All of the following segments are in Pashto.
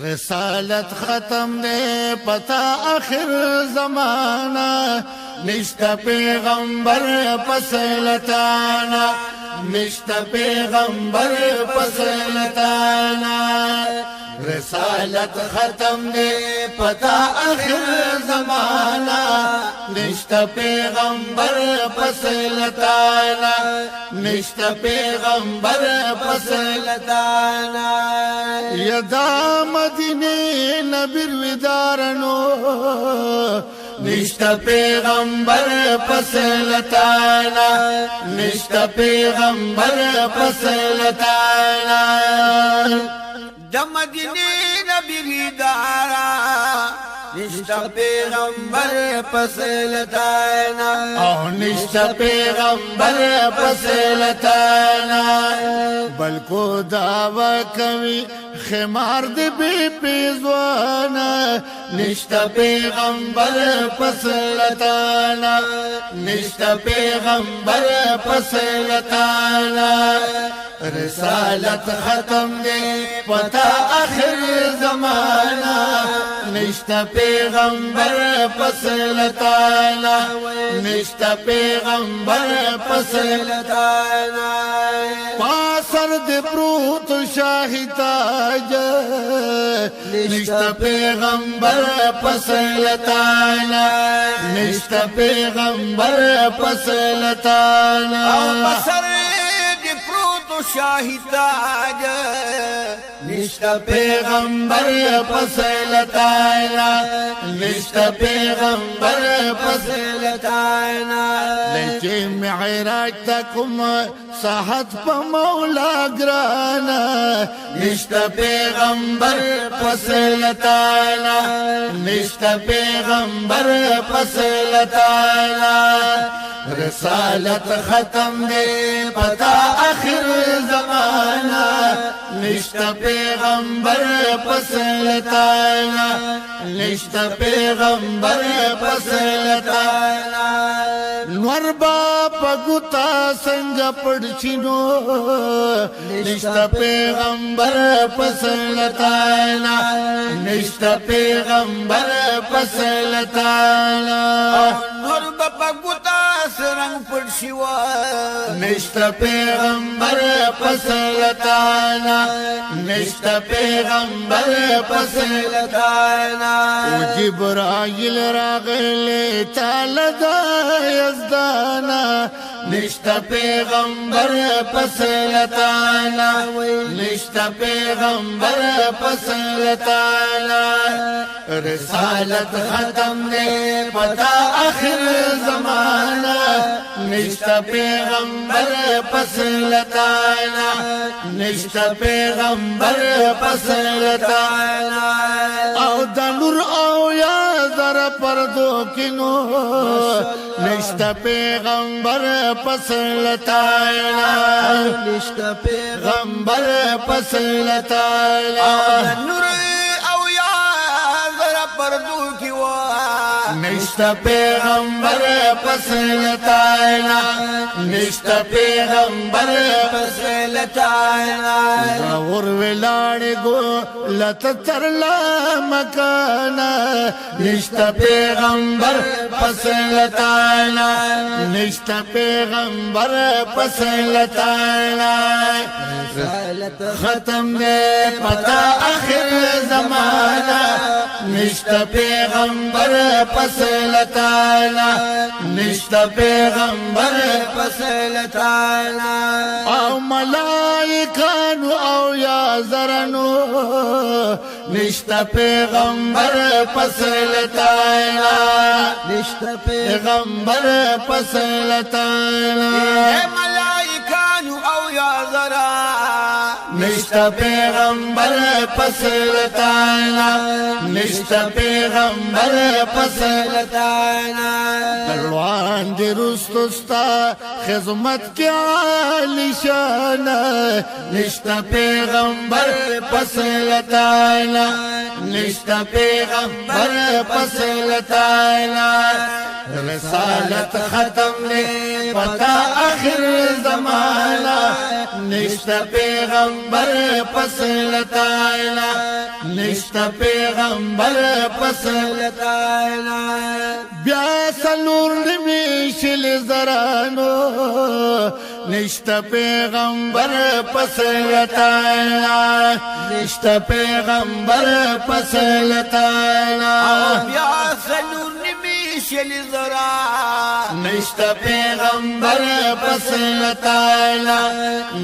رسالت ختم دے پتا آخر زمانہ نشتا پیغمبر پسلتانا نشتا پیغمبر پسلتانا رسالت ختم دے پتا آخر زمانہ نشتا پیغمبر پسلتانا نشتا پیغمبر پسلتانا یدا مدینے نبیر ودارنو نشتا پیغمبر پسلتانا نشتا پیغمبر پسلتانا مدینے نبی دارا نشتا پیغمبر پسلتانا او نشتا پیغمبر پسلتانا بلکو دعوی کوي خمار دی بی پیزوانا نشتا پیغمبر پسلتانا نشتا پیغمبر پسلتانا رسالت ختم دے پتا آخر زمانہ نشتا پیغمبر پسلتانا نشتا پیغمبر پسلتانا پاسر دے پروت شاہی تاج نشتا پیغمبر پسلتانا نشتا پیغمبر پسلتانا شاہی تاج نشتا پیغمبر پسلتانا نشتا پیغمبر پسلتانا لیچے معراج تکم صحت پا مولا گرانا نشتا پیغمبر پسلتانا نشتا پیغمبر پسلتانا رسالت ختم دے پتا آخر زمانہ نشتا پیغمبر پسلتانا نشتا پیغمبر پسلتانا نور باپا گتا سنگ پڑچینو نشتا پیغمبر پسلتانا نشتا پیغمبر پسلتانا نور باپا گتا سرنگ پڑشیوا نشتا پیغمبر پسلتانا نشتا پیغمبر پسلتانا و جبرائیل راغل تالدا یزدانا نشتا پیغمبر پسلتانا نشتا پیغمبر پسلتانا رسالت ختم دے پتا آخر زمانہ نشتا پیغمبر پسلتانا نشتا پیغمبر پسلتانا او دنور او یا ذرا پردو کنو نشتا پیغمبر پسلتانا نشتا پیغمبر پسلتانا نور او یا ذرا پردو کیوا نشتا پیغمبر پسلتانا نشتا پیغمبر پسلتانا زور ولاڑ گو لتترلا مکانا نشتا پیغمبر پسلتانا نشتا پیغمبر پسلتانا ختم دے پتا آخر زمانہ نشتا پیغمبر پسلتانا نشتا پیغمبر پسلتانا او ملائکانو او یا زرنو نشتا پیغمبر پسلتانا نشتا پیغمبر پسلتانا ملائکانو او یا ذرا نشتا پیغمبر پسلتانا نشتا پیغمبر پسلتانا دلوان دی رستستا خدمت کی عالی شانا نشتا پیغمبر پسلتانا نشتا پیغمبر پسلتائنا رسالت ختم نے پتا آخر زمانہ نشتا پیغمبر پسلتائنا نشتا پیغمبر پسلتائنا بیا سلور نمیشل زرانو نشتا پیغمبر پسلتائنا نشتا پیغمبر پسلتائنا بیا سلور نمیشل زرا نشتا پیغمبر پسلتائنا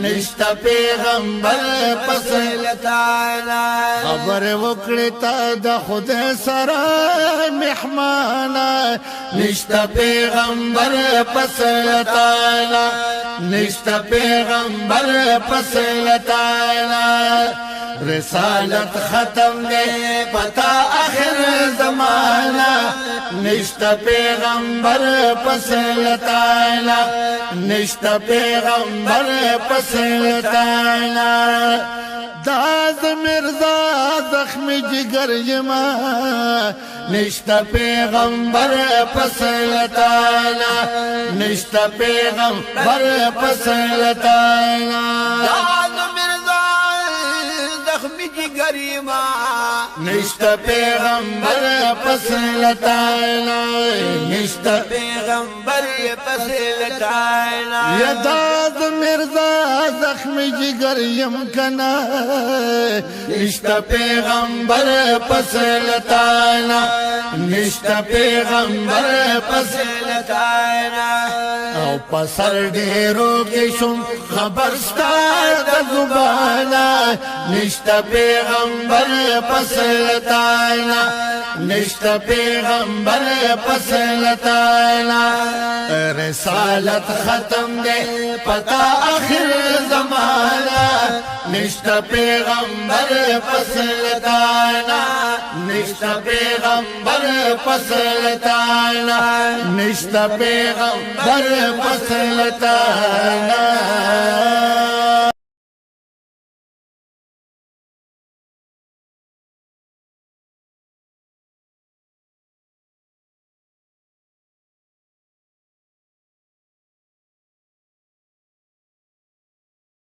نشتا پیغمبر پسلتائنا خبر وکړتا د خدای سره مهمانا نشتا پیغمبر پسلتائنا نشتا پیغمبر پسلتائنا رسالت ختم دے پتا آخر زمانہ نشتا پیغمبر پسلتائنا نشتا پیغمبر پسلتائنا داز مرزا زخم جگر یما نشتا پیغمبر پسلتائنا نشتا پیغمبر پسلتائنا گریما نشتا پیغمبر پسلتائنا نشتا پیغمبر پسلتائنا یداد مرزا زخم جگر یم کنا نشتا پیغمبر پسلتائنا نشتا پیغمبر پسلتائنا او پسر ډیرو کې شم خبر ستار د زبانا نشتا پیغمبر پسلتائنا نشتا پیغمبر پسلتائنا رسالت ختم دے پتا آخر زمانہ نشتا پیغمبر پسلتائنا نشتا پیغمبر پسلتائنا نشتا پیغمبر پسلتائنا